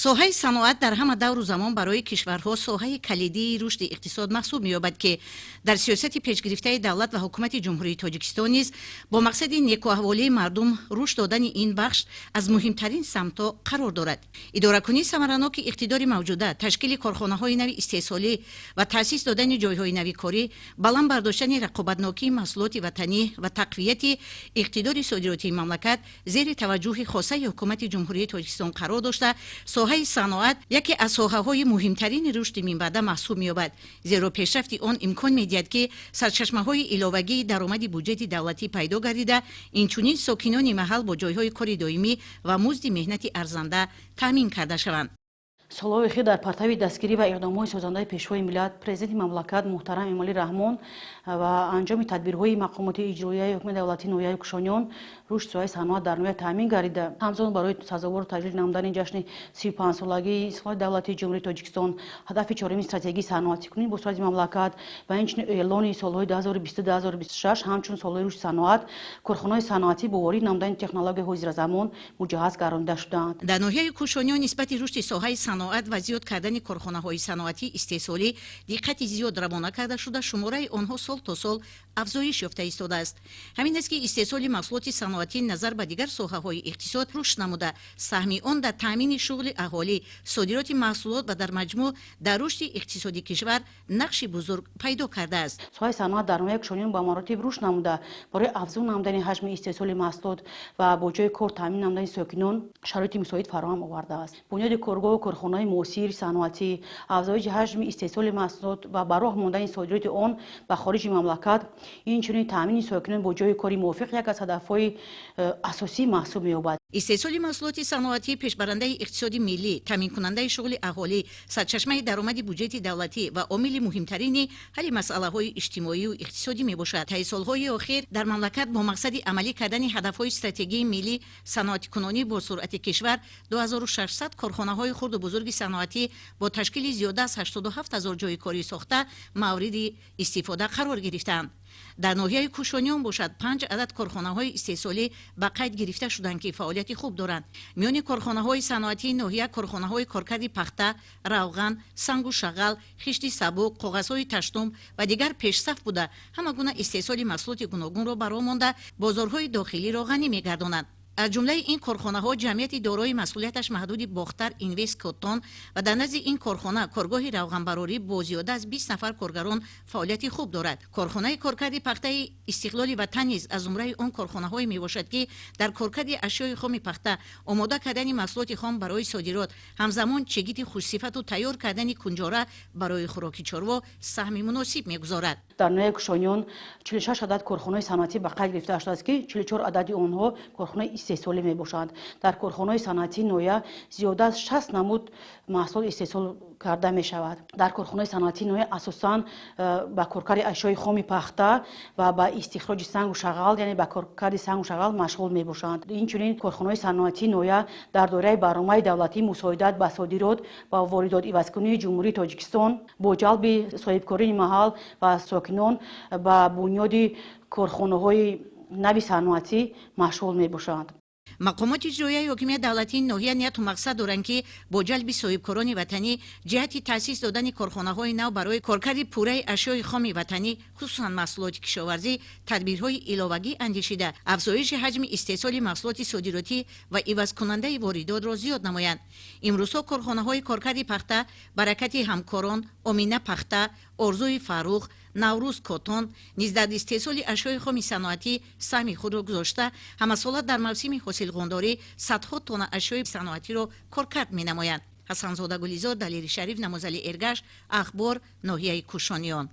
соҳаи саноат дар ҳама давру замон барои кишварҳо соҳаи калидии рушди иқтисод маҳсуб меёбад ки дар сиёсати пешгирифтаи давлат ва ҳукумати ҷумҳурии тоҷикистон низ бо мақсади некуаҳволии мардум рушд додани ин бахш аз муҳимтарин самтҳо қарор дорад. идоракунии самараноки иқтидори мавҷуда, ташкили корхонаҳои нави истеҳсолӣ ва таъсис додани ҷойҳои нави корӣ, баланд бардоштани рақобатнокии маҳсулоти ватанӣ ва тақвияти иқтидори содиротии мамлакат зери таваҷҷӯҳи хосаи ҳукумати ҷумҳурии тоҷикистон қарор дошта, соҳаи саноат яке аз соҳаҳои муҳимтарини рушди минбаъда маҳсуб меёбад, зеро пешрафти он имкон медиҳад ки сарчашмаҳои иловагии даромади буҷети давлатӣ пайдо гардида, инчунин сокинони маҳал бо ҷойҳои кори доимӣ ва музди меҳнати арзанда таъмин карда шаванд. солҳои хир дар партави дастгирӣ ва иқдомҳои созандаи пешвои миллат, президенти мамлакат муҳтарам Эмомалӣ Раҳмон ва анҷоми тадбирҳои мақомоти иҷроияи ҳукумати давлатии ноҳияи Кушониён рушди соҳаи саноат дар ноҳия таъмин гардида, ҳамзамон барои сазовор таҷлил намудани ҷашни 35-солагии истиқлоли давлатии ҷумҳурии Тоҷикистон, ҳадафи чорумии стратегии саноатикунӣ бо сурати мамлакат ва инчунин эълони солҳои 2020-2026 ҳамчун солҳои рушди саноат, корхонаҳои саноатӣ бо ворид намудани технологияҳои зиразамон муҷаҳҳаз гаронида шуданд. дар ноҳияи Кушониён нисбати рушди соҳаи саноат ва зиёд кардани корхонаҳои саноатӣ истеҳсолӣ диққати зиёд равона карда шуда, шумораи онҳо сол то сол афзоиш ёфта истодааст. ҳамин аст ки истеҳсоли маҳсулоти саноатӣ назар ба дигар соҳаҳои иқтисод рушд намуда, саҳми он дар таъмини шуғли аҳолӣ, содироти маҳсулот ва дар маҷмӯъ дар рушди иқтисоди кишвар нақши бузург пайдо кардааст. соҳаи саноат дар ноҳияи Кушониён ба маротиб рушд намуда, барои афзун намудани ҳаҷми истеҳсоли маҳсулот ва бо ҷои кор таъмин намудани сокинон шароити мусоид фароҳам овардааст. бунёди коргоҳу корхонаҳои муосир саноатӣ, афзоиши ҳаҷми истеҳсоли маҳсулот ва ба роҳ мондани содироти он ба хориҷи мамлакат, инчунин таъмини сокинон бо ҷои кори мувофиқ як аз ҳадафҳои асосӣ маҳсуб меёбад. истеҳсоли маҳсулоти саноатӣ пешбарандаи иқтисоди миллӣ, таъминкунандаи шуғли аҳолӣ, сарчашмаи даромади буҷети давлатӣ ва омили муҳимтарини ҳалли масъалаҳои иҷтимоию иқтисодӣ мебошад. таи солҳои охир дар мамлакат бо мақсади амалӣ кардани ҳадафҳои стратегии миллӣ саноатикунонӣ бо суръати кишвар 2600 корхонаҳои хурду бузурги саноатӣ бо ташкили зиёда аз 87 000 ҷойи корӣ сохта мавриди истифода қарор гирифтанд. дар ноҳияи Кушониён бошад 5 адад корхонаҳои истеҳсолӣ ба қайд гирифта шуданд ки фаъолияти хуб доранд. миёни корхонаҳои саноатии ноҳия корхонаҳои коркарди пахта, равған, сангу шағал, хишти сабук, коғазҳои таштум ва дигар пешсаф буда, ҳама гуна истеҳсоли маҳсулоти гуногунро баро монда бозорҳои дохилиро ғанӣ мегардонанд. аз ҷумлаи ин корхонаҳо ҷамъияти дорои масъулияташ маҳдуди бохтар инвест коттон ва дар назди ин корхона коргоҳи равғанбарорӣ бо зиёда аз 20 нафар коргарон фаъолияти хуб дорад. корхонаи коркарди пахтаи истиқлоли ватан низ аз зумраи он корхонаҳое мебошад ки дар коркарди ашёи хоми пахта, омода кардани маҳсулоти хом барои содирот, ҳамзамон чигити хушсифату тайёр кардани кунҷора барои хӯроки чорво саҳми муносиб мегузорад. дар ноҳияи Кушониён 46 адад корхонаҳои саноатӣ ба қайд гирифта шудааст ки 44 адади онҳо корхонаи истеҳсолӣ мебошанд. дар корхонаҳои саноатии ноҳия зиёда аз 60 намуд маҳсулот истеҳсол карда мешавад. дар корхонаҳои саноатии ноҳия асосан ба коркари ашёи хоми пахта ва ба истихроҷи сангу шағал, яъне ба коркари сангу шағал машғул мебошанд. инчунин корхонаҳои саноатии ноҳия дар доираи барномаи давлатӣ мусоидат ба содирот ва воридот ивазкунии ҷумҳурии Тоҷикистон бо ҷалби соҳибкорини маҳал ва сокинон ба бунёди корхонаҳои нави саноатӣ машғул мебошанд. мақомоти иҷроияи ҳокимияти давлатии ноҳия нияту мақсад доранд ки бо ҷалби соҳибкорони ватанӣ ҷиҳати таъсис додани корхонаҳои нав барои коркари пурраи ашёи хоми ватанӣ, хусусан маҳсулоти кишоварзӣ, тадбирҳои иловагӣ андешида, афзоиши ҳаҷми истеҳсоли маҳсулоти содиротӣ ва ивазкунандаи воридотро зиёд намоянд. имрӯзҳо корхонаҳои коркари пахта, баракати ҳамкорон, омина пахта, орзуи фаррух, наврӯз котон низ дар истеҳсоли ашёи хоми саноатӣ саҳми худро гузошта, ҳамасола дар мавсими ҳосилғондорӣ садҳо тонна ашёи саноатиро коркард менамоянд. ҳасанзода Гулизод, Далери Шариф, Намозали Эргаш, Ахбор, ноҳияи Кушониён.